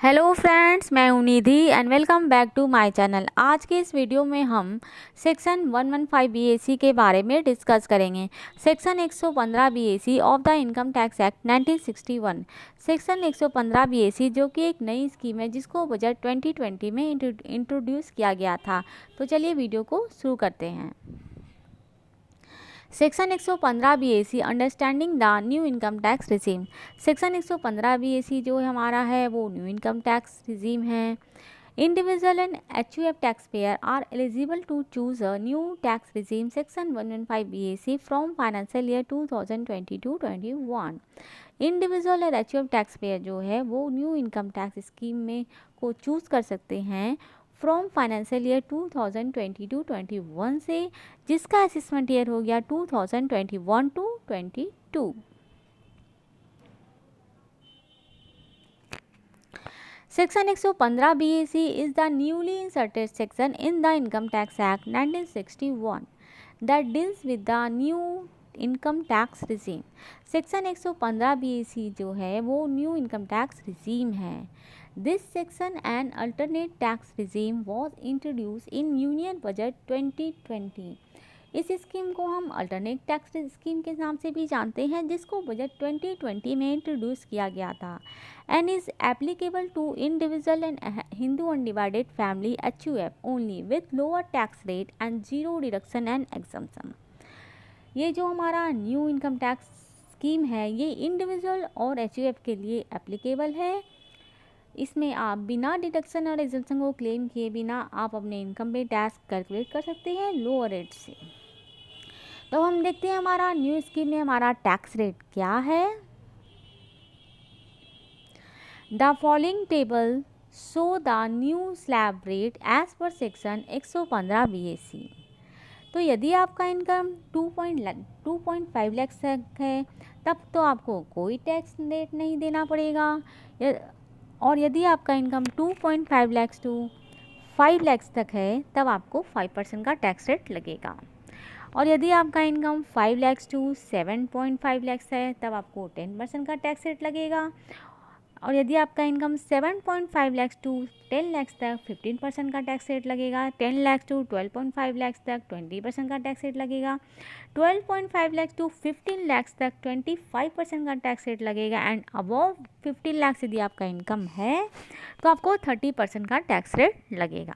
Hello friends, मैं हूं Nidhi and welcome back to my channel. आज के इस वीडियो में हम सेक्शन 115 बीएसी के बारे में डिस्कस करेंगे। Section 115 BAC of the income tax act 1961। Section 115 BAC जो कि एक नई स्कीम है जिसको बजट 2020 में इंट्रोड्यूस किया गया था। तो चलिए वीडियो को शुरू करते हैं। Section 115 BAC understanding the new income tax regime. Section 115 BAC जो हमारा है वो न्यू इनकम टैक्स रिजीम है। Individual and HUF tax payer are eligible to choose a new tax regime section 115 BAC from financial year 2022-21। Individual और HUF tax payer जो है वो new income tax scheme में को चूज कर सकते हैं फ्रॉम फाइनेंशियल ईयर 2022-21 से, जिसका असेसमेंट ईयर हो गया 2021-22। Section 115 BAC is the newly inserted section in the income tax act 1961 that deals with the new income tax regime. Section 115 BAC जो है वो न्यू इनकम टैक्स रिजीम है। This section and alternate tax regime was introduce in union budget 2020। इस scheme को हम alternate tax scheme के नाम से भी जानते हैं, जिसको बजट 2020 में इंट्रोड्यूस किया गया था and is applicable to individual and Hindu undivided family HUF only with lower tax rate and zero deduction and exemption. ये जो हमारा न्यू इनकम टैक्स स्कीम है ये इंडिविजुअल और HUF के लिए एप्लीकेबल है। इसमें आप बिना डिडक्शन और एग्जम्पशन को क्लेम किए बिना आप अपने इनकम पे टैक्स कैलकुलेट कर सकते हैं लोअर रेट से। तो हम देखते हैं हमारा न्यू स्कीम में हमारा टैक्स रेट क्या है। The following table show the new slab rate as per section 115 BAC. तो यदि आपका इनकम 2.5 लाख तक है तब तो आपको कोई टैक्स रेट नहीं देना पड़ेगा, और यदि आपका इनकम 2.5 लाख टू 5 लाख तक है तब आपको 5% का टैक्स रेट लगेगा, और यदि आपका इनकम 5 लाख टू 7.5 लाख है तब आपको 10% का टैक्स रेट लगेगा, और यदि आपका इनकम 7.5 लाख टू 10 लाख तक 15% का टैक्स रेट लगेगा, 10 लाख टू 12.5 लाख तक 20% का टैक्स रेट लगेगा, 12.5 लाख टू 15 लाख तक 25% का टैक्स रेट लगेगा, एंड अबव 15 लाख यदि आपका इनकम है तो आपको 30% का टैक्स रेट लगेगा।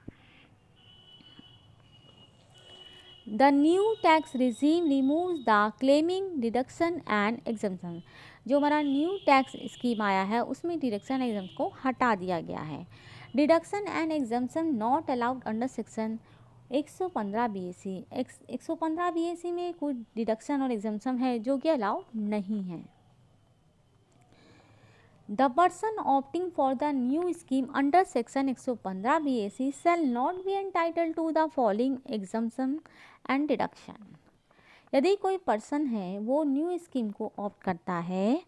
The new tax regime removes the claiming deduction and exemption. जो हमारा न्यू टैक्स स्कीम आया है उसमें डिडक्शन एग्जम्पशन को हटा दिया गया है। Deduction and exemption not allowed under section 115 BAC. 115 BAC में कुछ डिडक्शन और एग्जम्पशन है जो कि अलाउड नहीं है। The person opting for the new scheme under section 115 BAC shall not be entitled to the following exemption and deduction। यदि कोई पर्सन है वो न्यू स्कीम को ऑप्ट करता है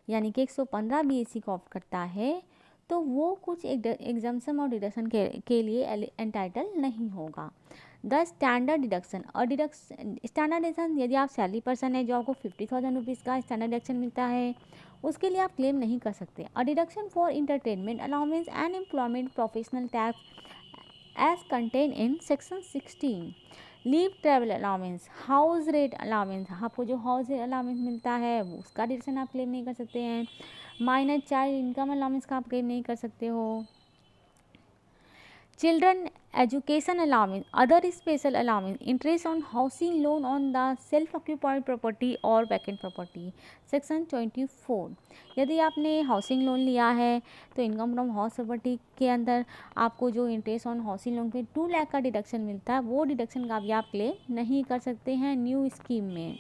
यानी कि 115 BAC को ऑप्ट करता है तो वो कुछ एग्जम्पशन और डिडक्शन के लिए एंटाइटल नहीं होगा। द स्टैंडर्ड डिडक्शन और स्टैंडर्ड डिडक्शन, यदि आप सैलरी पर्सन है जो आपको 50,000 रुपीज़ का स्टैंडर्ड डिडक्शन मिलता है उसके लिए आप क्लेम नहीं कर सकते। A deduction for entertainment allowance and employment professional tax as contain in section 16। Leave travel allowance, house rate allowance, आपको जो हाउस रेट अलाउंस मिलता है वो उसका डिडक्शन आप क्लेम नहीं कर सकते हैं। माइनर चाइल्ड इनकम अलाउंस का आप क्लेम नहीं कर सकते हो। Children education allowance, other special allowance, interest on housing loan on the self occupied property और वैकेंट प्रॉपर्टी सेक्शन 24। यदि आपने हाउसिंग लोन लिया है तो इनकम फ्रॉम हाउस प्रॉपर्टी के अंदर आपको जो इंटरेस्ट ऑन हाउसिंग लोन पे 2 लाख का डिडक्शन मिलता है वो डिडक्शन का भी आप क्लेम नहीं कर सकते हैं न्यू स्कीम में।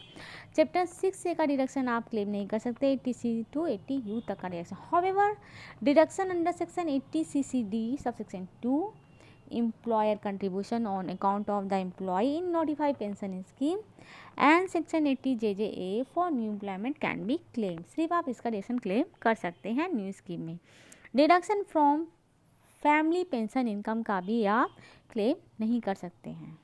चैप्टर 6 से का डिडक्शन आप क्लेम नहीं कर सकते 80C टू 80U तक का deduction. However deduction under section 80CCD subsection 2 employer contribution on account of the employee in notified pension scheme and section 80JJA for new employment can be claimed। सिर्फ आप इसका deduction claim कर सकते हैं new scheme में। Deduction from family pension income का भी आप क्लेम नहीं कर सकते हैं।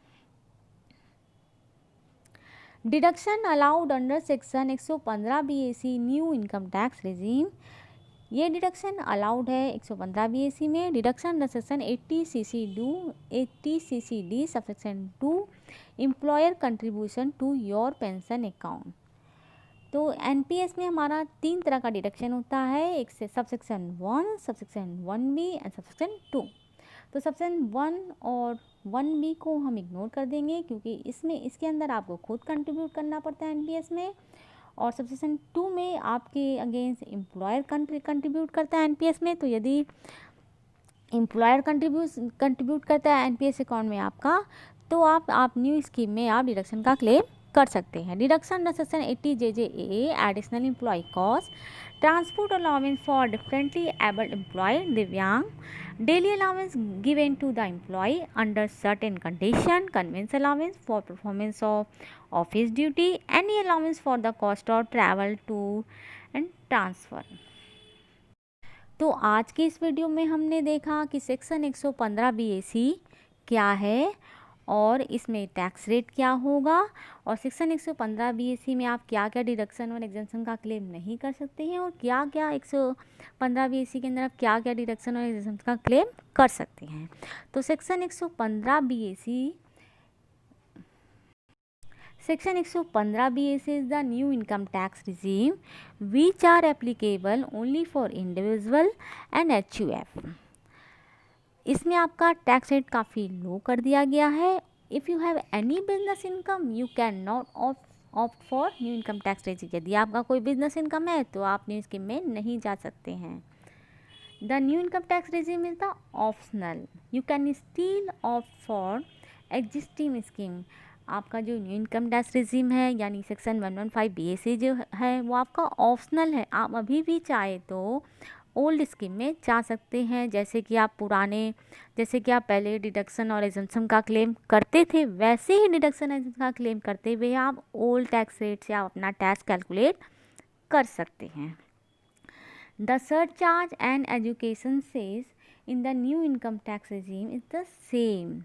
Deduction allowed under section 115 BAC new income tax regime ये डिडक्शन अलाउड है 115 BAC में। Deduction under section 80 CCD subsection 2 employer contribution to your pension account. तो एनपीएस में हमारा 3 तरह का डिडक्शन होता है, एक से subsection 1, subsection 1B and subsection 2। तो सबसेक्शन 1 और 1B को हम इग्नोर कर देंगे क्योंकि इसके अंदर आपको खुद कंट्रीब्यूट करना पड़ता है एनपीएस में, और सबसेक्शन 2 में आपके अगेंस्ट एम्प्लॉयर कंट्रीब्यूट करता है एनपीएस में। तो यदि एम्प्लॉयर कंट्रीब्यूट करता है एनपीएस अकाउंट में आपका, तो आप न्यू स्कीम में आप डिडक्शन का क्लेम कर सकते हैं। Deduction under section 80 JJAA additional employ cost, transport allowance for differently abled employ दिव्यांग, daily allowance given to the employ under certain condition, conveyance allowance for performance of office duty, any allowance for the cost of travel to and transfer. तो आज की इस video में हमने देखा कि section 115 BAC क्या है और इसमें टैक्स रेट क्या होगा, और सेक्शन 115 BAC में आप क्या क्या डिडक्शन और एग्जेम्पशन का क्लेम नहीं कर सकते हैं, और क्या क्या 115 BAC के अंदर आप क्या क्या डिडक्शन और एग्जेम्पशन का क्लेम कर सकते हैं। तो section 115 BAC is the new income tax regime which are applicable only for individual and HUF। इसमें आपका टैक्स रेट काफ़ी लो कर दिया गया है। If you have any business income you can not opt for new income tax regime. यदि आपका कोई बिजनेस इनकम है तो आप न्यू स्कीम में नहीं जा सकते हैं। The new income tax regime is the optional, you can still opt for existing scheme. आपका जो न्यू इनकम टैक्स रेजिम है यानी सेक्शन 115 BAC जो है वो आपका ऑप्शनल है। आप अभी भी चाहे तो ओल्ड स्कीम में जा सकते हैं, जैसे कि आप पहले डिडक्शन और एग्जम्पशन का क्लेम करते थे वैसे ही डिडक्शन एग्जम्पशन का क्लेम करते हुए आप ओल्ड टैक्स रेट से आप अपना टैक्स कैलकुलेट कर सकते हैं। The surcharge and education cess in the new income tax regime is the same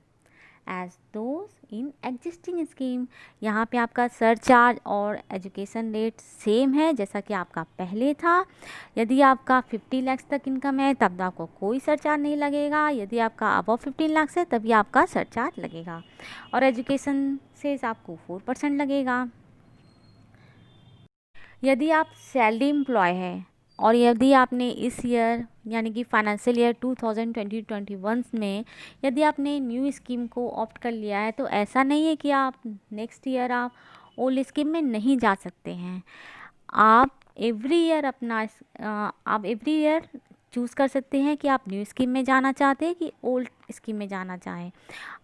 as those in existing scheme. यहाँ पे आपका सरचार्ज और एजुकेशन रेट सेम है जैसा कि आपका पहले था। यदि आपका 50 लाख तक इनकम है तब आपको कोई सरचार्ज नहीं लगेगा, यदि आपका अबव 15 लाख है तभी आपका सरचार्ज लगेगा, और एजुकेशन से आपको 4% लगेगा। यदि आप सैलरी एम्प्लॉय है और यदि आपने इस ईयर यानी कि फाइनेंशियल ईयर 2020-21 में यदि आपने न्यू स्कीम को ऑप्ट कर लिया है तो ऐसा नहीं है कि आप नेक्स्ट ईयर आप ओल्ड स्कीम में नहीं जा सकते हैं। आप एवरी ईयर चूज़ कर सकते हैं कि आप न्यू स्कीम में जाना चाहते हैं कि ओल्ड स्कीम में जाना चाहें।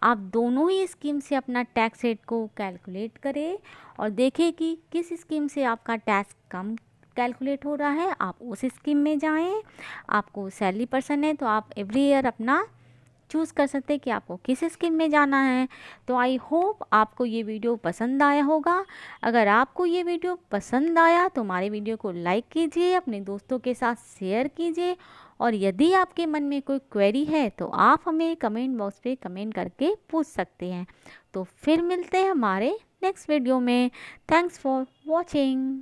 आप दोनों ही स्कीम से अपना टैक्स रेट को कैलकुलेट करें और देखें कि किस स्कीम से आपका टैक्स कम कैलकुलेट हो रहा है, आप उस स्कीम में जाएं। आपको सैलरी पर्सन है तो आप एवरी ईयर अपना चूज़ कर सकते हैं कि आपको किस स्कीम में जाना है। तो आई होप आपको ये वीडियो पसंद आया होगा। अगर आपको ये वीडियो पसंद आया तो हमारे वीडियो को लाइक कीजिए, अपने दोस्तों के साथ शेयर कीजिए, और यदि आपके मन में कोई क्वेरी है तो आप हमें कमेंट बॉक्स पे कमेंट करके पूछ सकते हैं। तो फिर मिलते हैं हमारे नेक्स्ट वीडियो में। Thanks for watching.